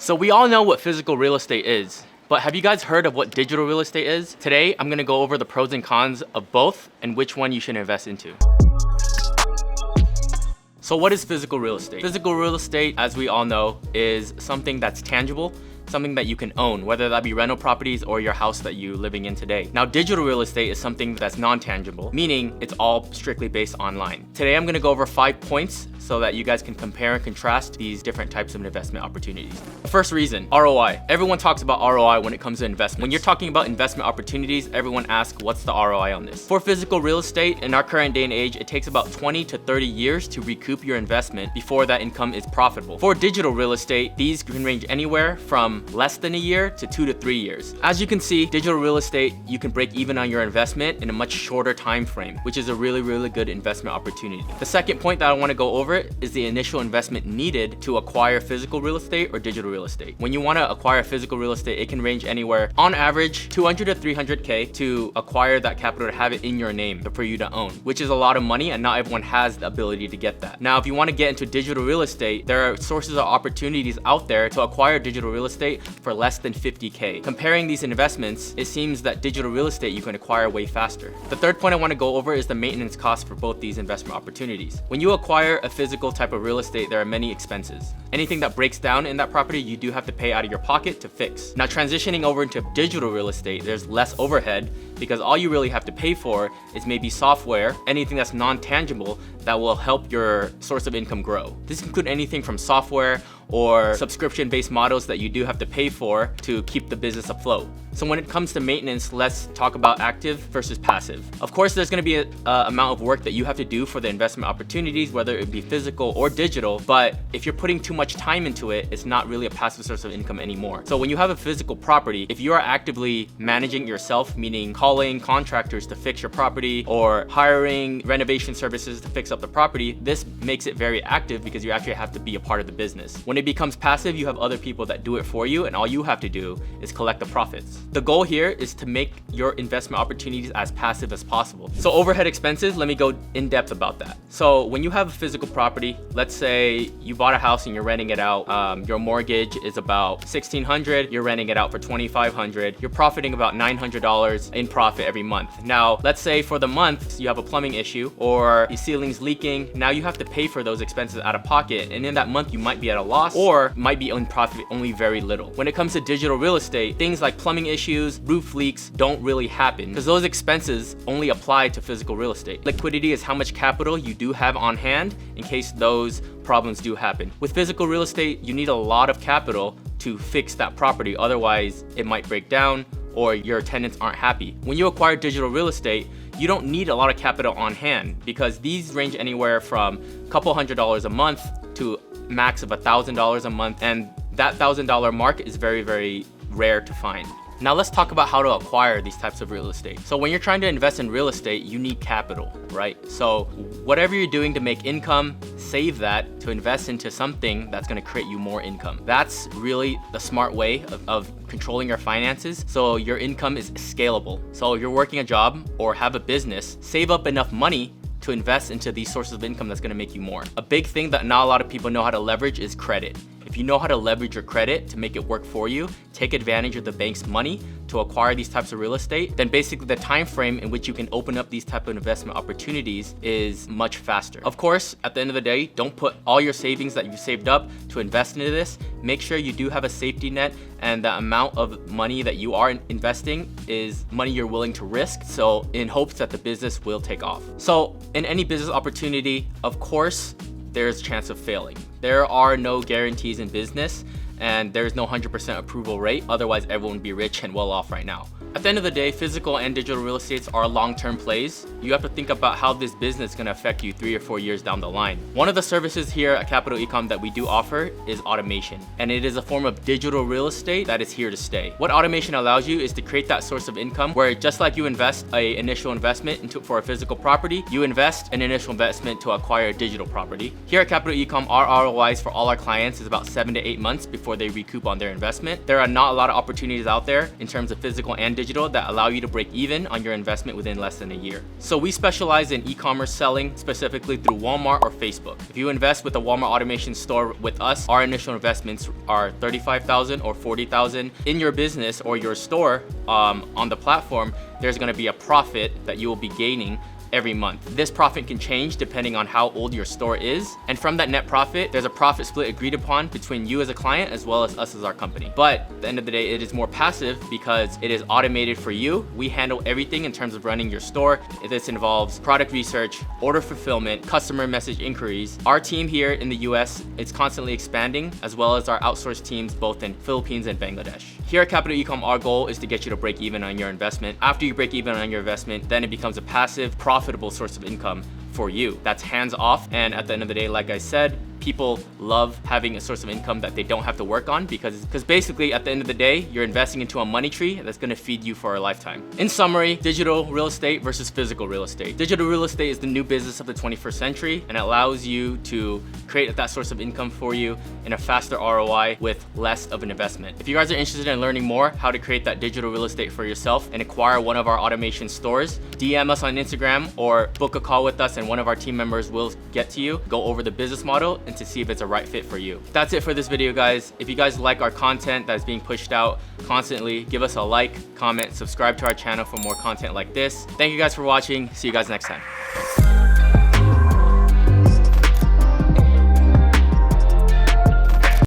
So we all know what physical real estate is, but have you guys heard of what digital real estate is? Today, I'm gonna go over the pros and cons of both and which one you should invest into. So what is physical real estate? Physical real estate, as we all know, is something that's tangible, something that you can own, whether that be rental properties or your house that you're living in today. Now, digital real estate is something that's non-tangible, meaning it's all strictly based online. Today, I'm gonna go over 5 points so that you guys can compare and contrast these different types of investment opportunities. The first reason, ROI. Everyone talks about ROI when it comes to investment. When you're talking about investment opportunities, everyone asks, what's the ROI on this? For physical real estate, in our current day and age, it takes about 20 to 30 years to recoup your investment before that income is profitable. For digital real estate, these can range anywhere from less than a year to 2 to 3 years. As you can see, digital real estate, you can break even on your investment in a much shorter time frame, which is a really good investment opportunity. The second point that I want to go over is the initial investment needed to acquire physical real estate or digital real estate. When you want to acquire physical real estate, it can range anywhere, on average, 200 to 300K to acquire that capital to have it in your name for you to own, which is a lot of money, and not everyone has the ability to get that. Now, if you want to get into digital real estate, there are sources of opportunities out there to acquire digital real estate for less than 50K. Comparing these investments, it seems that digital real estate you can acquire way faster. The third point I want to go over is the maintenance cost for both these investment opportunities. When you acquire a physical type of real estate, there are many expenses. Anything that breaks down in that property, you do have to pay out of your pocket to fix. Now, transitioning over into digital real estate, there's less overhead because all you really have to pay for is maybe software, anything that's non-tangible that will help your source of income grow. This includes anything from software or subscription-based models that you do have to pay for to keep the business afloat. So when it comes to maintenance, let's talk about active versus passive. Of course, there's gonna be an amount of work that you have to do for the investment opportunities, whether it be physical or digital, but if you're putting too much time into it, it's not really a passive source of income anymore. So when you have a physical property, if you are actively managing yourself, meaning calling contractors to fix your property or hiring renovation services to fix up the property, this makes it very active because you actually have to be a part of the business. When it becomes passive, you have other people that do it for you, and all you have to do is collect the profits. The goal here is to make your investment opportunities as passive as possible. So overhead expenses, let me go in depth about that. So when you have a physical property, let's say you bought a house and you're renting it out, your mortgage is about $1,600, you're renting it out for $2,500, you're profiting about $900 in profit every month. Now, let's say for the month, you have a plumbing issue or your ceiling's leaking. Now you have to pay for those expenses out of pocket, and in that month you might be at a loss or might be in profit only very little. When it comes to digital real estate, things like plumbing issues, roof leaks don't really happen because those expenses only apply to physical real estate. Liquidity is how much capital you do have on hand in case those problems do happen. With physical real estate, you need a lot of capital to fix that property, otherwise it might break down or your tenants aren't happy. When you acquire digital real estate, you don't need a lot of capital on hand because these range anywhere from a couple $100s a month to max of $1,000 a month, and that $1,000 mark is very rare to find. Now let's talk about how to acquire these types of real estate. So when you're trying to invest in real estate, you need capital, right? So whatever you're doing to make income, save that to invest into something that's gonna create you more income. That's really the smart way of controlling your finances so your income is scalable. So if you're working a job or have a business, save up enough money to invest into these sources of income that's gonna make you more. A big thing that not a lot of people know how to leverage is credit. If you know how to leverage your credit to make it work for you, take advantage of the bank's money to acquire these types of real estate, then basically the time frame in which you can open up these type of investment opportunities is much faster. Of course, at the end of the day, don't put all your savings that you've saved up to invest into this. Make sure you do have a safety net, and the amount of money that you are investing is money you're willing to risk, so in hopes that the business will take off. So in any business opportunity, of course, there's a chance of failing. There are no guarantees in business, and there's no 100% approval rate. Otherwise, everyone would be rich and well off right now. At the end of the day, physical and digital real estates are long-term plays. You have to think about how this business is gonna affect you 3 or 4 years down the line. One of the services here at Capital Ecom that we do offer is automation, and it is a form of digital real estate that is here to stay. What automation allows you is to create that source of income where just like you invest an initial investment for a physical property, you invest an initial investment to acquire a digital property. Here at Capital Ecom, our ROIs for all our clients is about 7 to 8 months before they recoup on their investment. There are not a lot of opportunities out there in terms of physical and digital that allow you to break even on your investment within less than a year. So So we specialize in e-commerce selling, specifically through Walmart or Facebook. If you invest with a Walmart automation store with us, our initial investments are $35,000 or $40,000 in your business or your store on the platform. There's going to be a profit that you will be gaining every month. This profit can change depending on how old your store is. And from that net profit, there's a profit split agreed upon between you as a client as well as us as our company. But at the end of the day, it is more passive because it is automated for you. We handle everything in terms of running your store. This involves product research, order fulfillment, customer message inquiries. Our team here in the US is constantly expanding, as well as our outsourced teams both in Philippines and Bangladesh. Here at Capital Ecom, our goal is to get you to break even on your investment. After you break even on your investment, then it becomes a passive, profitable source of income for you. That's hands off, and at the end of the day, like I said, people love having a source of income that they don't have to work on because basically at the end of the day, you're investing into a money tree that's gonna feed you for a lifetime. In summary, digital real estate versus physical real estate. Digital real estate is the new business of the 21st century and allows you to create that source of income for you in a faster ROI with less of an investment. If you guys are interested in learning more how to create that digital real estate for yourself and acquire one of our automation stores, DM us on Instagram or book a call with us and one of our team members will get to you, go over the business model and to see if it's a right fit for you. That's it for this video, guys. If you guys like our content that's being pushed out constantly, give us a like, comment, subscribe to our channel for more content like this. Thank you guys for watching. See you guys next time.